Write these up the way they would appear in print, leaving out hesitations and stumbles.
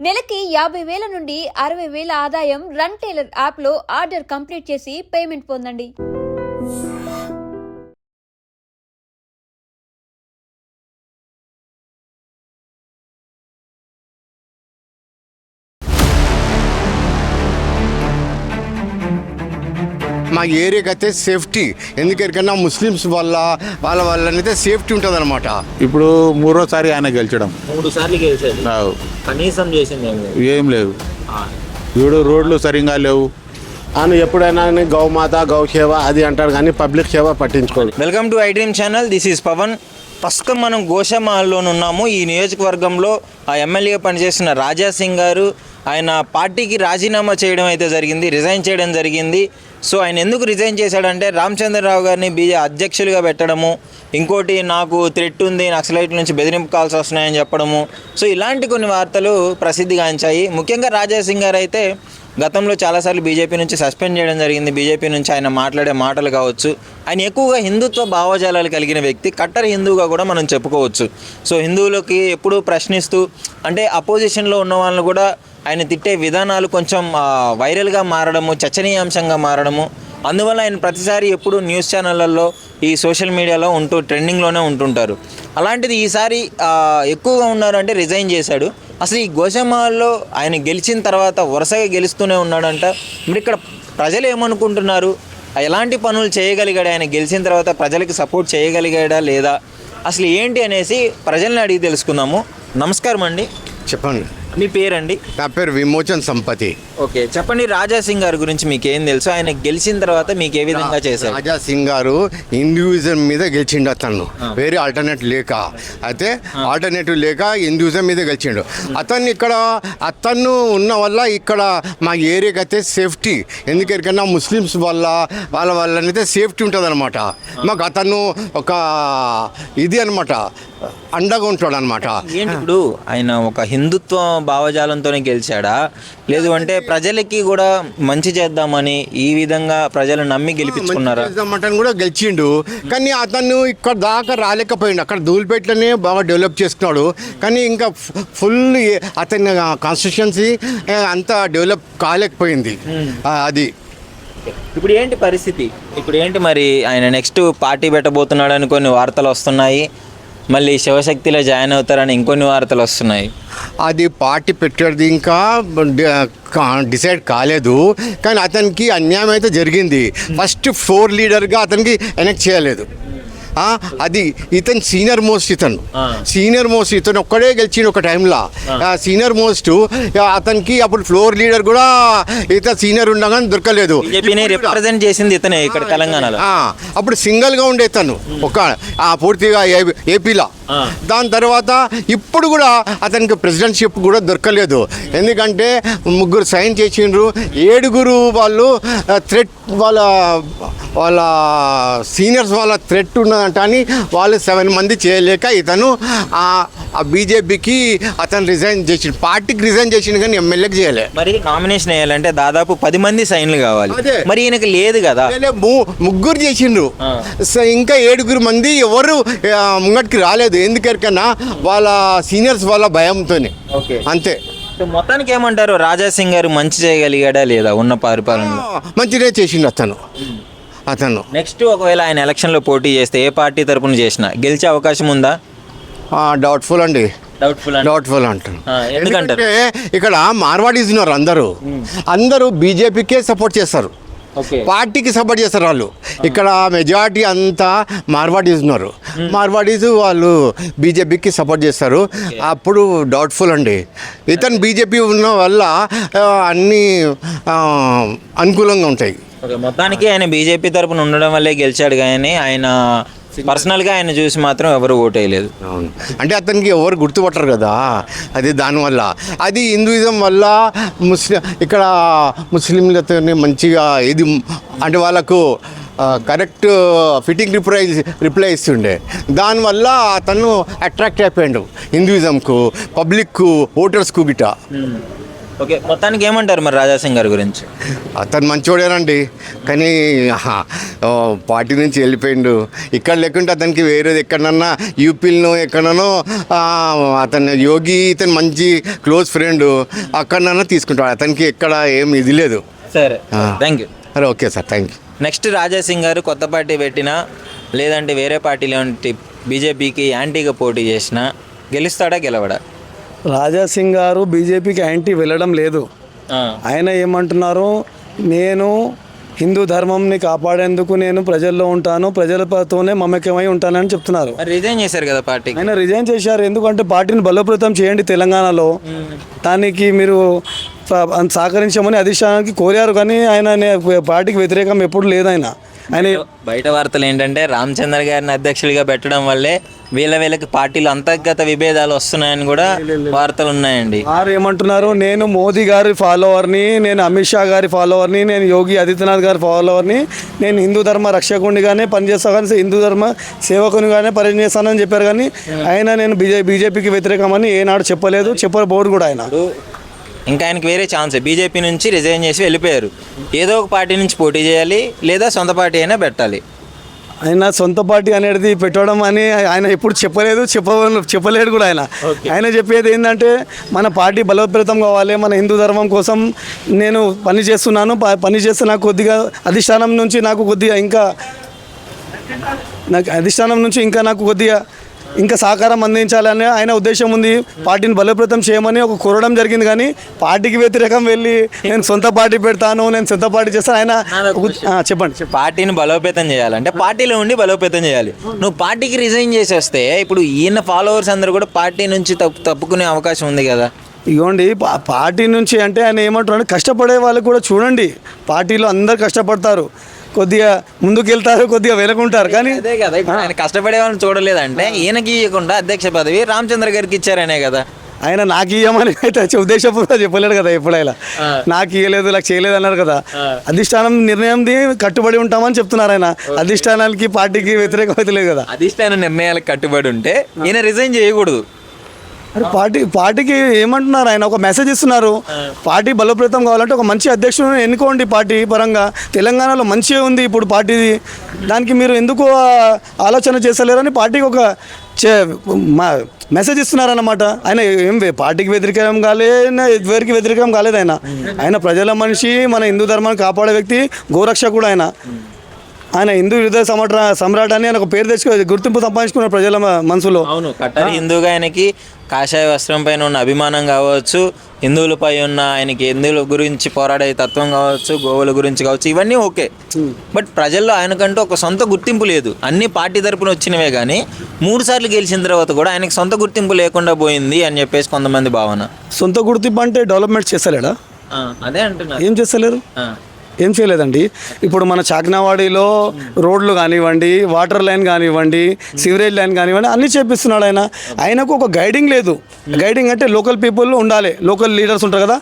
నెలకి 50,000 నుండి 60,000 ఆదాయం రన్ టైలర్ యాప్లో ఆర్డర్ కంప్లీట్ చేసి పేమెంట్ పొందండి. మా ఏరియాకి అయితే సేఫ్టీ, ఎందుకన్నా ముస్లిమ్స్ వాళ్ళనైతే సేఫ్టీ ఉంటుంది అనమాట. ఇప్పుడు మూడోసారి ఆయన గెలిచడం 3 సార్లు గెలిచాడు. రావు కనీసం చేసింది ఏం లేవు. ఇప్పుడు రోడ్లు సరిగా లేవు. ఆయన ఎప్పుడైనా గౌమాత గౌసేవ అది అంటారు కానీ పబ్లిక్ సేవ పట్టించుకోదు. Welcome to I dream channel. This is Pavan. ప్రస్తుతం మనం గోషామహల్లోనే ఉన్నాము. ఈ నియోజకవర్గంలో ఆ ఎమ్మెల్యేగా పనిచేస్తున్న రాజా సింగ్ గారు ఆయన పార్టీకి రాజీనామా చేయడం అయితే జరిగింది, రిజైన్ చేయడం జరిగింది. సో ఆయన ఎందుకు రిజైన్ చేశాడంటే రామచంద్రరావు గారిని అధ్యక్షులుగా పెట్టడము, ఇంకోటి నాకు థ్రెట్ ఉంది, నక్సలైట్ల నుంచి బెదిరింపు కాల్స్ వస్తున్నాయని చెప్పడము. సో ఇలాంటి కొన్ని వార్తలు ప్రసిద్ధిగాంచాయి. ముఖ్యంగా రాజా సింగ్ గారు అయితే గతంలో చాలాసార్లు బీజేపీ నుంచి సస్పెండ్ చేయడం జరిగింది. బీజేపీ నుంచి ఆయన మాట్లాడే మాటలు కావచ్చు, ఆయన ఎక్కువగా హిందుత్వ భావజాలాలు కలిగిన వ్యక్తి, కట్టర్ హిందువుగా కూడా మనం చెప్పుకోవచ్చు. సో హిందువులకి ఎప్పుడూ ప్రశ్నిస్తూ, అంటే అపోజిషన్లో ఉన్న వాళ్ళని కూడా ఆయన తిట్టే విధానాలు కొంచెం వైరల్గా మారడము, చర్చనీయాంశంగా మారడము. అందువల్ల ఆయన ప్రతిసారి ఎప్పుడు న్యూస్ ఛానళ్ళల్లో ఈ సోషల్ మీడియాలో ట్రెండింగ్లోనే ఉంటుంటారు. అలాంటిది ఈసారి ఎక్కువగా ఉన్నారంటే రిజైన్ చేశాడు. అసలు ఈ గోషామహల్లో ఆయన గెలిచిన తర్వాత వరుసగా గెలుస్తూనే ఉన్నాడంట. మరి ఇక్కడ ప్రజలు ఏమనుకుంటున్నారు, ఎలాంటి పనులు చేయగలిగాడు, ఆయన గెలిచిన తర్వాత ప్రజలకు సపోర్ట్ చేయగలిగాడా లేదా, అసలు ఏంటి అనేసి ప్రజల్ని అడిగి తెలుసుకుందాము. నమస్కారం అండి. చెప్పండి. మీ పేరండి? నా పేరు విమోచన్ సంపతి. ఓకే, చెప్పండి. రాజా సింగ్ గారి గురించి మీకు ఏం తెలుసు, ఆయన గెలిచిన తర్వాత మీకు ఏ విధంగా చేశారు? రాజా సింగ్ గారు హిందూయిజం మీద గెలిచిండు. అతను వేరే ఆల్టర్నేటివ్ లేక హిందూయిజం మీద గెలిచిండు. అతను ఉన్న వల్ల ఇక్కడ మా ఏరియాకి అయితే సేఫ్టీ, ఎందుకన్నా ముస్లిమ్స్ వాళ్ళనైతే సేఫ్టీ ఉంటుంది అనమాట. మాకు అతను ఒక ఇది అనమాట, అండగా ఉంటాడు అనమాట. ఏంటి ఇప్పుడు ఆయన ఒక హిందుత్వ భావజాలంతోనే గెలిచాడా, లేదు అంటే ప్రజలకి కూడా మంచి చేద్దామని ఈ విధంగా ప్రజలు నమ్మి గెలిపించుకున్నారా? కూడా గెలిచిండు, కానీ అతను ఇక్కడ దాకా రాలేకపోయిండు. అక్కడ ధూళిపేటలోనే బాగా డెవలప్ చేసుకున్నాడు, కానీ ఇంకా ఫుల్ అతని కాన్స్టిట్యుయెన్సీ అంతా డెవలప్ కాలేకపోయింది. అది ఇప్పుడు ఏంటి పరిస్థితి? ఇప్పుడు ఏంటి మరి ఆయన నెక్స్ట్ పార్టీ పెట్టబోతున్నాడని కొన్ని వార్తలు వస్తున్నాయి, మళ్ళీ శివశక్తిలో జాయిన్ అవుతారని ఇంకొన్ని వార్తలు వస్తున్నాయి. అది పార్టీ పెట్టేది ఇంకా డిసైడ్ కాలేదు, కానీ అతనికి అన్యాయం అయితే జరిగింది. ఫస్ట్ 4 లీడర్గా అతనికి ఎలక్ట్ చేయలేదు. అది ఇతను సీనియర్ మోస్ట్ ఇతను ఒక్కడే గెలిచిండు ఒక టైంలో. సీనియర్ మోస్ట్ అతనికి అప్పుడు ఫ్లోర్ లీడర్ కూడా ఇతను సీనియర్ ఉండగానే దొరకలేదు. రిప్రజెంట్ చేసింది ఇతనే ఇక్కడ తెలంగాణలో. అప్పుడు సింగిల్గా ఉండే తను పూర్తిగా ఏపీలో. దాని తర్వాత ఇప్పుడు కూడా అతనికి ప్రెసిడెంట్షిప్ కూడా దొరకలేదు, ఎందుకంటే 3 సైన్ చేసిండ్రు. 7 వాళ్ళు థ్రెట్ వాళ్ళ సీనియర్స్ వాళ్ళ థ్రెట్ ఉన్నదంట అని వాళ్ళు 7 మంది చేయలేక ఇతను ఆ బీజేపీకి అతను రిజైన్ చేసిండు. పార్టీకి రిజైన్ చేసిండు కానీ ఎమ్మెల్యేకి చేయలే. మరి నామినేషన్ వేయాలంటే దాదాపు 10 మంది సైన్లు కావాలి, మరి ఈయనకి లేదు కదా. 3 చేసిండ్రు, ఇంకా 7 మంది ఎవరు ముంగటికి రాలేదు, ఎందుకన్నా వాళ్ళ సీనియర్స్ వాళ్ళ భయంతోనే. అంతే. మొత్తానికి ఏమంటారు, రాజా సింగ్ గారు మంచి చేయగలిగాడా లేదా ఉన్న పరిపాలనలో? మంచిగా చేసిండు అతను. నెక్స్ట్ ఒకవేళ ఆయన ఎలక్షన్లో పోటీ చేస్తే ఏ పార్టీ తరపున చేసినా గెలిచే అవకాశం ఉందా? డౌట్ఫుల్ అండి. డౌట్ఫుల్ అంటారు. ఎందుకంటే ఇక్కడ మార్వాడీస్ ఉన్నారు, అందరూ బీజేపీకే సపోర్ట్ చేస్తారు, పార్టీకి సపోర్ట్ చేస్తారు వాళ్ళు. ఇక్కడ మెజారిటీ అంతా మార్వాడీస్ ఉన్నారు, మార్వాడీస్ వాళ్ళు బీజేపీకి సపోర్ట్ చేస్తారు. అప్పుడు డౌట్ఫుల్ అండి. ఇతను బీజేపీ ఉన్న వల్ల అన్నీ అనుకూలంగా ఉంటాయి. మొత్తానికి ఆయన బీజేపీ తరపున ఉండడం వల్లే గెలిచాడు, కానీ ఆయన పర్సనల్గా ఆయన చూసి మాత్రం ఎవరు ఓటు వేయలేదు. అవును, అంటే అతనికి ఎవరు గుర్తుపట్టరు కదా, అది దానివల్ల. అది హిందూయిజం వల్ల ఇక్కడ ముస్లింలతో మంచిగా ఇది అంటే వాళ్ళకు కరెక్ట్ ఫిట్టింగ్ రిప్లై ఇస్తుండే. దానివల్ల అతను అట్రాక్ట్ అయిపోయాడు హిందూయిజంకు, పబ్లిక్కు, ఓటర్స్కు గిట. ఓకే, మొత్తానికి ఏమంటారు మరి రాజాసింగ్ గారి గురించి? అతను మంచోడేనండి, కానీ పార్టీ నుంచి వెళ్ళిపోయిండు. ఇక్కడ లేకుంటే అతనికి వేరేది ఎక్కడన్నా యూపీలో ఎక్కడనో అతను యోగి ఇతను మంచి క్లోజ్ ఫ్రెండ్, అక్కడన్నా తీసుకుంటాడు. అతనికి ఎక్కడ ఏం ఇది లేదు. సరే, థ్యాంక్ యూ. అరే okay sir, thank you. Next Raja Singh గారు కొత్త పార్టీ పెట్టినా లేదంటే వేరే పార్టీలో బీజేపీకి యాంటీగా పోటీ చేసినా గెలుస్తాడా గెలవడా? రాజాసింగ్ గారు బీజేపీకి యాంటీ వెళ్ళడం లేదు. ఆయన ఏమంటున్నారు, నేను హిందూ ధర్మంని కాపాడేందుకు నేను ప్రజల్లో ఉంటాను, ప్రజలతోనే మమేకమై ఉంటానని చెప్తున్నారు. రిజైన్ చేశారు కదా పార్టీకి. ఆయన రిజైన్ చేశారు, ఎందుకంటే పార్టీని బలోపేతం చేయండి తెలంగాణలో, దానికి మీరు సహకరించమని అధిష్టానానికి కోరారు. కానీ ఆయన పార్టీకి వ్యతిరేకం ఎప్పుడు లేదు. ఆయన బయట వార్తలు ఏంటంటే రామచంద్ర గారిని అధ్యక్షుడిగా పెట్టడం వల్లే వీళ్ళకి పార్టీలు అంతర్గత విభేదాలు వస్తున్నాయని కూడా వార్తలు ఉన్నాయండి. వారు ఏమంటున్నారు, నేను మోదీ గారి ఫాలోవర్ని, నేను అమిత్ షా గారి ఫాలోవర్ని, నేను యోగి ఆదిత్యనాథ్ గారి ఫాలోవర్ని, నేను హిందూ ధర్మ రక్షకునిగానే పనిచేస్తాను, కానీ హిందూ ధర్మ సేవకునిగానే పనిచేస్తానని చెప్పారు. కానీ ఆయన నేను బీజేపీకి వ్యతిరేకమని ఏనాడు చెప్పలేదు, చెప్పబోడు కూడా. ఆయన ఇంకా ఆయనకి వేరే ఛాన్స్, బీజేపీ నుంచి రిజైన్ చేసి వెళ్ళిపోయారు. ఏదో ఒక పార్టీ నుంచి పోటీ చేయాలి, లేదా సొంత పార్టీ అయినా పెట్టాలి. ఆయన సొంత పార్టీ అనేది పెట్టడం అని ఆయన ఎప్పుడు చెప్పలేదు, చెప్పలేడు కూడా. ఆయన చెప్పేది ఏంటంటే, మన పార్టీ బలోపేతం కావాలి, మన హిందూ ధర్మం కోసం నేను పని చేస్తున్నాను, పని చేస్తే నాకు కొద్దిగా అధిష్టానం నుంచి నాకు కొద్దిగా ఇంకా సహకారం అందించాలని ఆయన ఉద్దేశం ఉంది. పార్టీని బలోపేతం చేయమని కోరడం జరిగింది. కానీ పార్టీకి వ్యతిరేకం వెళ్ళి నేను సొంత పార్టీ పెడతాను, నేను సొంత పార్టీ చేస్తాను ఆయన చెప్పండి. పార్టీని బలోపేతం చేయాలంటే పార్టీలో ఉండి బలోపేతం చేయాలి. నువ్వు పార్టీకి రిజైన్ చేసి వస్తే ఇప్పుడు ఈయన ఫాలోవర్స్ అందరూ కూడా పార్టీ నుంచి తప్పుకునే అవకాశం ఉంది కదా. ఇగోండి, పార్టీ నుంచి అంటే ఆయన ఏమంటున్నాడు, కష్టపడే వాళ్ళు కూడా చూడండి, పార్టీలో అందరు కష్టపడతారు, కొద్దిగా ముందుకు వెళ్తారు, కొద్దిగా వెనుకుంటారు. కానీ అదే కదా, ఇప్పుడు ఆయన కష్టపడే వాళ్ళని చూడలేదంటే ఈయనకి ఇవ్వకుండా అధ్యక్ష పదవి రామచంద్ర గారికి ఇచ్చారనే కదా. ఆయన నాకు ఇవ్వమని అయితే ఉద్దేశపూర్వకంగా చెప్పలేడు కదా ఎప్పుడైనా. నాకు ఇవ్వలేదు, నాకు చేయలేదు అన్నారు కదా. అధిష్టానం నిర్ణయంది కట్టుబడి ఉంటామని చెప్తున్నారు. ఆయన అధిష్టానానికి పార్టీకి వ్యతిరేకం అయితే లేదు కదా. అధిష్టాన నిర్ణయాలకు కట్టుబడి ఉంటే ఈయన రిజైన్ చేయకూడదు. పార్టీకి ఏమంటున్నారు, ఆయన ఒక మెసేజ్ ఇస్తున్నారు, పార్టీ బలోపేతం కావాలంటే ఒక మంచి అధ్యక్షుడిని ఎన్నుకోండి. పార్టీ పరంగా తెలంగాణలో మంచిగా ఉంది ఇప్పుడు పార్టీది, దానికి మీరు ఎందుకు ఆలోచన చేస్తలేరని పార్టీకి ఒక మెసేజ్ ఇస్తున్నారన్నమాట. ఆయన ఏం పార్టీకి వ్యతిరేకం ఎవరికి వ్యతిరేకం కాలేదు. ఆయన ప్రజల మనిషి, మన హిందూ ధర్మాన్ని కాపాడే వ్యక్తి, గోరక్షకుడు. ఆయన హిందూ హృదయ సమ్రాట్ అని ఆయన ఒక పేరు తెచ్చుకో, గుర్తింపు సంపాదించుకున్నారు ప్రజల మనసులో. అవును, కట్టర్ హిందూగా ఆయనకి కాషాయ వస్త్రం పైన ఉన్న అభిమానం కావచ్చు, హిందువులపై ఉన్న ఆయనకి హిందువుల గురించి పోరాడే తత్వం కావచ్చు, గోవుల గురించి కావచ్చు, ఇవన్నీ ఓకే. బట్ ప్రజల్లో ఆయనకంటూ ఒక సొంత గుర్తింపు లేదు. అన్ని పార్టీ తరపున వచ్చినవే కానీ 3 సార్లు గెలిచిన తర్వాత కూడా ఆయనకి సొంత గుర్తింపు లేకుండా పోయింది అని చెప్పేసి కొంతమంది భావన. సొంత గుర్తింపు అంటే డెవలప్మెంట్ చేస్తలేడా? అదే అంటున్నా. ఏం చేస్తలేరు, ఏం చేయలేదండి. ఇప్పుడు మన చాక్నావాడిలో రోడ్లు కానివ్వండి, వాటర్ లైన్ కానివ్వండి, సివరేజ్ లైన్ కానివ్వండి, అన్నీ చేపిస్తున్నాడు. ఆయనకు ఒక గైడింగ్ లేదు. గైడింగ్ అంటే లోకల్ పీపుల్ ఉండాలి, లోకల్ లీడర్స్ ఉంటారు కదా.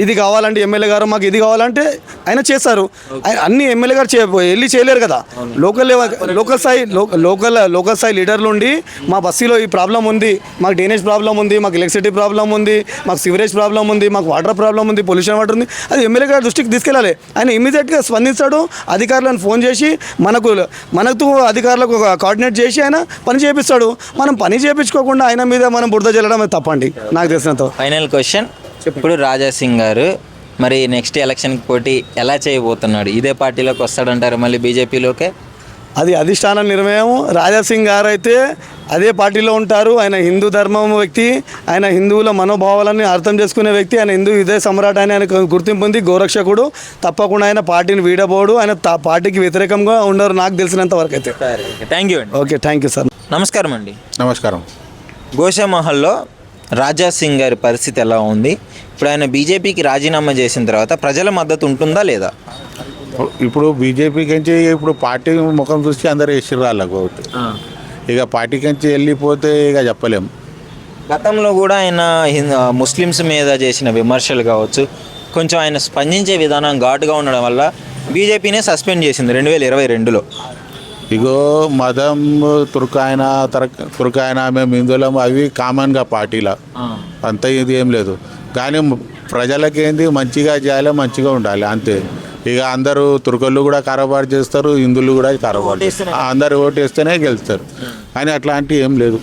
ఇది కావాలంటే ఎమ్మెల్యే గారు మాకు ఇది కావాలంటే ఆయన చేస్తారు. అన్ని ఎమ్మెల్యే గారు వెళ్ళి చేయలేరు కదా. లోకల్ స్థాయి లీడర్లు ఉండి, మా బస్సీలో ఈ ప్రాబ్లం ఉంది, మాకు డ్రైనేజ్ ప్రాబ్లం ఉంది, మాకు ఎలక్ట్రిసిటీ ప్రాబ్లం ఉంది, మాకు సివరేజ్ ప్రాబ్లం ఉంది, మాకు వాటర్ ప్రాబ్లం ఉంది, పొల్యూషన్ వాటర్ ఉంది, అది ఎమ్మెల్యే గారి దృష్టికి తీసుకెళ్ళాలి. ఆయన ఇమీడియట్గా స్పందిస్తాడు. అధికారులను ఫోన్ చేసి మనకు అధికారులకు కోఆర్డినేట్ చేసి ఆయన పని చేపిస్తాడు. మనం పని చేయించుకోకుండా ఆయన మీద మనం బురద జల్లడం తప్పండి నాకు తెలిసినంత. ఫైనల్ క్వశ్చన్, ఇప్పుడు రాజాసింగ్ గారు మరి నెక్స్ట్ ఎలక్షన్కి పోటీ ఎలా చేయబోతున్నాడు? ఇదే పార్టీలోకి వస్తాడంటారు మళ్ళీ బీజేపీలోకే? అది అధిష్టాన నిర్ణయం. రాజాసింగ్ గారు అయితే అదే పార్టీలో ఉంటారు. ఆయన హిందూ ధర్మం వ్యక్తి, ఆయన హిందువుల మనోభావాలని అర్థం చేసుకునే వ్యక్తి, ఆయన హిందూ హృదయ సమ్రాట్ అని ఆయన గుర్తింపు ఉంది, గోరక్షకుడు. తప్పకుండా ఆయన పార్టీని వీడబోడు, ఆయన పార్టీకి వ్యతిరేకంగా ఉండరు నాకు తెలిసినంత వరకు అయితే. థ్యాంక్ యూ అండి. Okay, thank you sir. నమస్కారం అండి. నమస్కారం. గోషామహల్లో రాజాసింగ్ గారి పరిస్థితి ఎలా ఉంది? ఇప్పుడు ఆయన బీజేపీకి రాజీనామా చేసిన తర్వాత ప్రజల మద్దతు ఉంటుందా లేదా? ఇప్పుడు బీజేపీకి నుంచి ఇప్పుడు పార్టీ ముఖం చూసి అందరు వేసిర్రు వాళ్ళకు. ఇక పార్టీకి నుంచి వెళ్ళిపోతే ఇక చెప్పలేము. గతంలో కూడా ఆయన ముస్లిమ్స్ మీద చేసిన విమర్శలు కావచ్చు, కొంచెం ఆయన స్పందించే విధానం ఘాటుగా ఉండడం వల్ల బీజేపీనే సస్పెండ్ చేసింది 2022లో. ఇగో మతం తుర్కాయన మేము హిందువులం అవి కామన్గా పార్టీలో అంత ఇది ఏం లేదు. కానీ ప్రజలకి ఏంది మంచిగా చేయాలి, మంచిగా ఉండాలి అంతే. ఇక అందరూ తుర్కళ్ళు కూడా కారోబార్ చేస్తారు, హిందువులు కూడా కారోబార్ చేస్తారు. అందరు ఓటు వేస్తేనే గెలుస్తారు, కానీ అట్లాంటివి ఏం లేదు.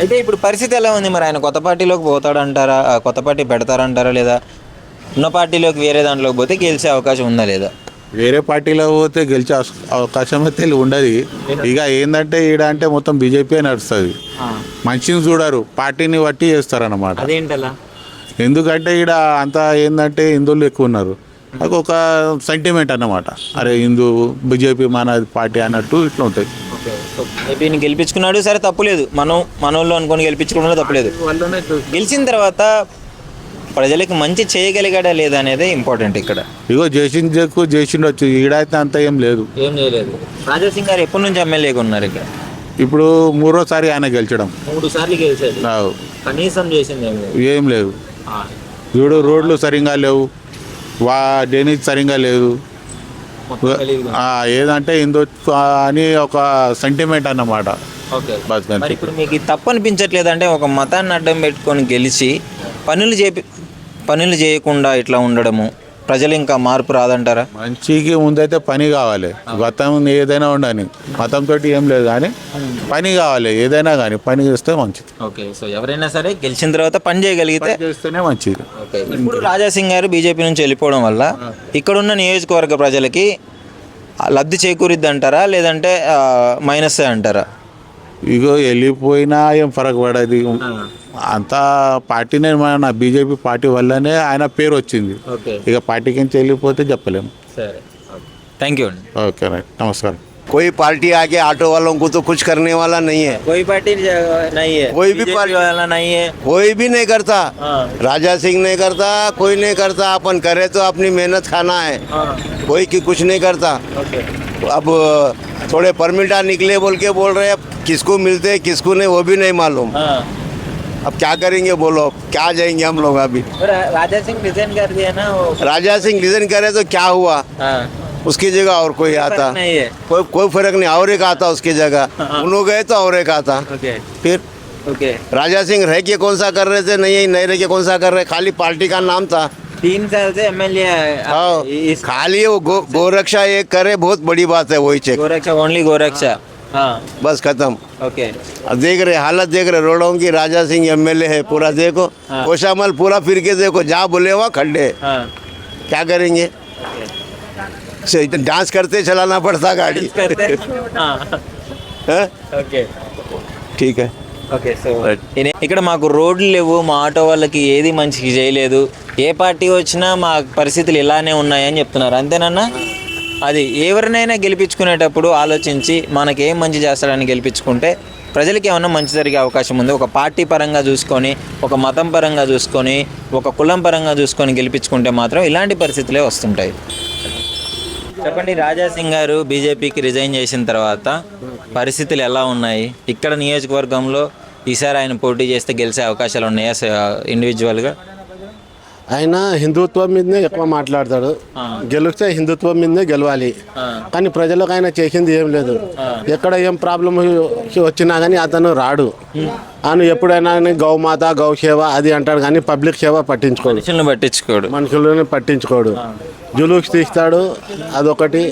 అయితే ఇప్పుడు పరిస్థితి ఎలా ఉంది మరి? ఆయన కొత్త పార్టీలోకి పోతాడంటారా, కొత్త పార్టీ పెడతారంటారా, లేదా ఉన్న పార్టీలోకి వేరే దాంట్లోకి పోతే గెలిచే అవకాశం ఉందా లేదా? వేరే పార్టీలో పోతే గెలిచే అవకాశం అయితే ఉండదు. ఇక ఏంటంటే ఈడ అంటే మొత్తం బీజేపీ నడుస్తుంది. మనిషిని చూడరు, పార్టీని బట్టి చేస్తారన్నమాట. అదేంటలా? ఎందుకంటే ఈడ అంతా ఏంటంటే హిందువులు ఎక్కువ ఉన్నారు. అది ఒక సెంటిమెంట్ అన్నమాట. అరే హిందూ బీజేపీ మన పార్టీ అన్నట్టు ఇట్లా ఉంటుంది. ఏపీని గెలిపించుకున్నాడు, సరే తప్పులేదు. మనోళ్ళు అనుకొని గెలిపించుకోవడంలో తప్పులేదు. గెలిచిన తర్వాత ప్రజలకు మంచి చేయగలిగాడా లేదా అనేది ఇంపార్టెంట్ ఇక్కడ. ఇగో చేసిండొచ్చు, ఈడైతే అంత ఏం లేదు. ఏం చేయలేదు. రాజాసింగ్ గారు ఎప్పటి నుంచి ఎమ్మెల్యేగా ఉన్నారు ఇక్కడ? ఇప్పుడు 3వ సారి ఆయన గెలిచడం. 3 సార్లు గెలిచారు. రావు, కనీసం చేసింది ఏం లేదు. చూడు, రోడ్లు సరిగ్గా లేవు, డ్రైనేజ్ సరిగ్గా లేదు. ఏదంటే హిందూ అని ఒక సెంటిమెంట్ అన్నమాట. మరి ఇప్పుడు మీకు ఇది తప్పు అనిపించట్లేదు అంటే ఒక మతాన్ని అడ్డం పెట్టుకొని గెలిచి పనులు చేయకుండా ఇట్లా ఉండడము, ప్రజలు ఇంకా మార్పు రాదంటారా? మంచికి ముందైతే పని కావాలి. మతం ఏదైనా ఉండని, మతంతో ఏం లేదు, కానీ పని కావాలి. ఏదైనా కానీ పని చేస్తే మంచిది. ఓకే, సో ఎవరైనా సరే గెలిచిన తర్వాత పని చేయగలిగితే చేస్తేనే మంచిది. ఇప్పుడు రాజాసింగ్ గారు బీజేపీ నుంచి వెళ్ళిపోవడం వల్ల ఇక్కడున్న నియోజకవర్గ ప్రజలకి లబ్ధి చేకూరిద్ది అంటారా, లేదంటే మైనస్ అంటారా? ఇగో వెళ్ళిపోయినా ఏం ఫరక్ పడదు. అంతా పార్టీనే, మన బీజేపీ పార్టీ వల్లనే ఆయన పేరు వచ్చింది. ఇక పార్టీకి నుంచి వెళ్ళిపోతే చెప్పలేము. సరే, థ్యాంక్ యూ అండి. ఓకే రైట్, నమస్కారం. कोई पार्टी आके ऑटो वालों को तो कुछ करने वाला नहीं है, कोई पार्टी नहीं है, कोई भी पार्टी वाला नहीं है, कोई भी नहीं करता. राजा सिंह नहीं करता, कोई नहीं करता. अपन करे तो अपनी मेहनत खाना है, कोई की कुछ नहीं करता. अब थोड़े परमिटा निकले बोल के बोल रहे हैं, किसको मिलते किसको नहीं वो भी नहीं मालूम. अब क्या करेंगे बोलो, क्या जाएंगे हम लोग अभी. राजा सिंह रिजाइन कर दिया ना, राजा सिंह रिजाइन करे तो क्या हुआ, उसकी जगह और कोई आता नहीं है, कोई फर्क नहीं. और एक आता उसकी जगह, उन्होंने गए तो और एक आता. फिर राजा सिंह रह के कौन सा कर रहे थे, नहीं रह के कौन सा कर रहे, खाली पार्टी का नाम था. 3 साल से एमएलए है. खाली वो गोरक्षा एक करे, बहुत बड़ी बात है. वही चेक, गोरक्षा, ओनली गोरक्षा. बस खत्म. ओके, अब देख रहे हालत, देख रहे रोडों की. राजा सिंह एमएलए है पूरा, देखो कोशामल पूरा फिर के देखो, जहाँ बोले वहाँ खड्डे. क्या करेंगे, डांस करते चलाना पड़ता गाड़ी. ఓకే, ठीक है. ఓకే. సో ఇక్కడ మాకు రోడ్లు లేవు, మా ఆటో వాళ్ళకి ఏది మంచిగా చేయలేదు, ఏ పార్టీ వచ్చినా మా పరిస్థితులు ఇలానే ఉన్నాయని చెప్తున్నారు. అంతేనన్నా? అది ఎవరినైనా గెలిపించుకునేటప్పుడు ఆలోచించి మనకి ఏం మంచి చేస్తారని గెలిపించుకుంటే ప్రజలకి ఏమన్నా మంచి జరిగే అవకాశం ఉంది. ఒక పార్టీ పరంగా చూసుకొని, ఒక మతం పరంగా చూసుకొని, ఒక కులం పరంగా చూసుకొని గెలిపించుకుంటే మాత్రం ఇలాంటి పరిస్థితులే వస్తుంటాయి. చెప్పండి, రాజాసింగ్ గారు బీజేపీకి రిజైన్ చేసిన తర్వాత పరిస్థితులు ఎలా ఉన్నాయి? ఇక్కడ నియోజకవర్గంలో ఈసారి ఆయన పోటీ చేస్తే గెలిచే అవకాశాలు ఉన్నాయా ఇండివిజువల్గా? ఆయన హిందుత్వం మీదనే ఎక్కువ మాట్లాడతాడు. గెలిస్తే హిందుత్వం మీదనే గెలవాలి, కానీ ప్రజలకు ఆయన చేసింది ఏం లేదు. ఎక్కడ ఏం ప్రాబ్లం వచ్చినా కానీ అతను రాడు. ఆయన ఎప్పుడైనా గౌమాత గౌసేవ అది అంటాడు, కానీ పబ్లిక్ సేవ పట్టించుకోడు, మనుషులను పట్టించుకోడు. జులూస్ తీస్తాడు, అదొకటి.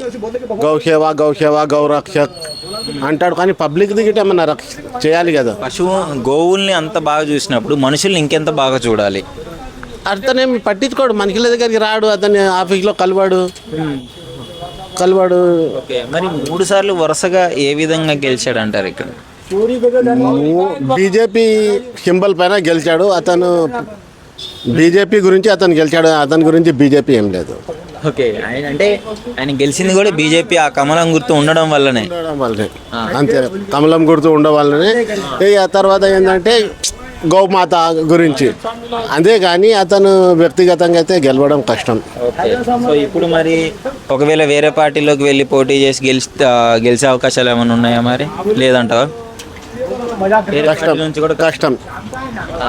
గౌసేవ గౌరక్షక్ అంటాడు, కానీ పబ్లిక్ దిగితే ఏమన్నా చేయాలి కదా. పశువు గోవుల్ని అంత బాగా చూసినప్పుడు మనుషుల్ని ఇంకెంత బాగా చూడాలి. అతనేం పట్టించుకోడు, మనుషుల దగ్గరికి రాడు, అతని ఆఫీస్లో కలవాడు. ఓకే, మరి 3 సార్లు వరుసగా ఏ విధంగా గెలిచాడు అంటారు ఇక్కడ? బీజేపీ సింబల్ పైన గెలిచాడు అతను. బీజేపీ గురించి అతను గెలిచాడు, అతని గురించి బీజేపీ ఏం లేదు. ఓకే, ఆయన గెలిచింది కూడా బీజేపీ ఆ కమలం గుర్తు ఉండడం వల్లనే. అంతే, కమలం గుర్తు ఉండడం వల్లనే. ఆ తర్వాత ఏంటంటే గౌమాత గురించి, అదే కానీ అతను వ్యక్తిగతంగా అయితే గెలవడం కష్టం. సో ఇప్పుడు మరి ఒకవేళ వేరే పార్టీలోకి వెళ్ళి పోటీ చేసి గెలిచే అవకాశాలు ఏమైనా ఉన్నాయా మరి? లేదంటావా?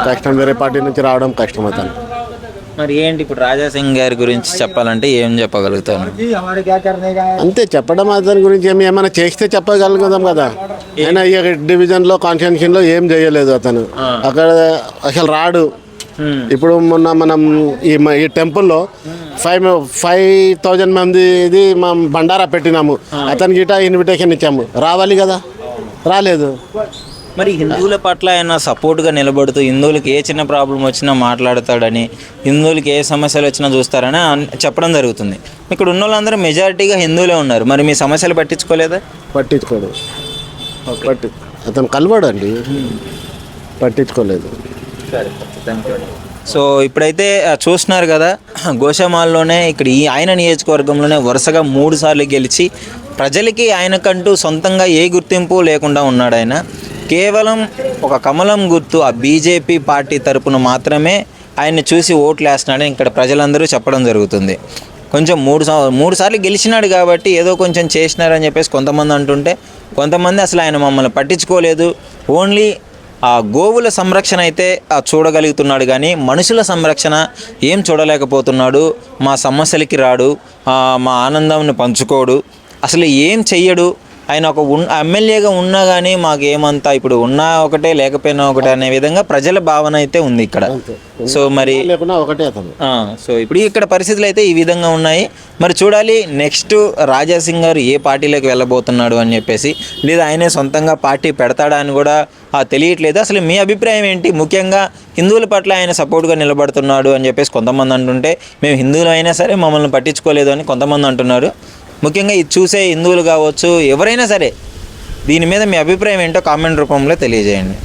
కష్టం, వేరే పార్టీ నుంచి రావడం కష్టం అతను. మరి ఏంటి ఇప్పుడు రాజాసింగ్ గారి గురించి చెప్పాలంటే ఏం చెప్పగలుగుతాను? అంతే, చెప్పడం అతని గురించి ఏమైనా చేస్తే చెప్పగలుగుతాం కదా. ఆయన ఈ డివిజన్లో కాన్స్టిట్యూన్సీలో ఏం చేయలేదు అతను. అక్కడ అసలు రాడు, ఇప్పుడు మొన్న మనం ఈ టెంపుల్లో 5,000 మంది ఇది మనం బండారా పెట్టినాము, అతనికి ఇటా ఇన్విటేషన్ ఇచ్చాము, రావాలి కదా, రాలేదు. మరి హిందువుల పట్ల ఆయన సపోర్ట్గా నిలబడుతూ హిందువులకి ఏ చిన్న ప్రాబ్లం వచ్చినా మాట్లాడతాడని, హిందువులకి ఏ సమస్యలు వచ్చినా చూస్తారని చెప్పడం జరుగుతుంది. ఇక్కడ ఉన్న వాళ్ళందరూ మెజారిటీగా హిందువులే ఉన్నారు. మరి మీ సమస్యలు పట్టించుకోలేదా? పట్టించుకోడు, అతను కలవాడండి, పట్టించుకోలేదు. సో ఇప్పుడైతే చూస్తున్నారు కదా, గోషామాల్లోనే ఇక్కడ ఆయన నియోజకవర్గంలోనే వరుసగా 3 సార్లు గెలిచి ప్రజలకి ఆయనకంటూ సొంతంగా ఏ గుర్తింపు లేకుండా ఉన్నాడు. ఆయన కేవలం ఒక కమలం గుర్తు, ఆ బీజేపీ పార్టీ తరపున మాత్రమే ఆయన్ని చూసి ఓట్లు వేస్తున్నాడని ఇక్కడ ప్రజలందరూ చెప్పడం జరుగుతుంది. కొంచెం 3 సార్లు గెలిచినాడు కాబట్టి ఏదో కొంచెం చేసినారని చెప్పేసి కొంతమంది అంటుంటే, కొంతమంది అసలు ఆయన మమ్మల్ని పట్టించుకోలేదు, ఓన్లీ ఆ గోవుల సంరక్షణ అయితే చూడగలుగుతున్నాడు కానీ మనుషుల సంరక్షణ ఏం చూడలేకపోతున్నాడు, మా సమస్యలకి రాడు, మా ఆనందాన్ని పంచుకోడు, అసలు ఏం చెయ్యడు. ఆయన ఒక ఎమ్మెల్యేగా ఉన్నా కానీ మాకు ఏమంతా ఇప్పుడు ఉన్నా ఒకటే లేకపోయినా ఒకటే అనే విధంగా ప్రజల భావన అయితే ఉంది ఇక్కడ. సో మరి ఒకటే అతను. సో ఇప్పుడు ఇక్కడ పరిస్థితులు అయితే ఈ విధంగా ఉన్నాయి. మరి చూడాలి నెక్స్ట్ రాజాసింగ్ గారు ఏ పార్టీలోకి వెళ్ళబోతున్నాడు అని చెప్పేసి, లేదా ఆయనే సొంతంగా పార్టీ పెడతాడా అని కూడా తెలియట్లేదు. అసలు మీ అభిప్రాయం ఏంటి? ముఖ్యంగా హిందువుల పట్ల ఆయన సపోర్ట్గా నిలబడుతున్నాడు అని చెప్పేసి కొంతమంది అంటుంటే, మేము హిందువులు అయినా సరే మమ్మల్ని పట్టించుకోలేదు అని కొంతమంది అంటున్నారు. ముఖ్యంగా ఇది చూసే హిందువులు కావచ్చు, ఎవరైనా సరే దీని మీద మీ అభిప్రాయం ఏంటో కామెంట్ రూపంలో తెలియజేయండి.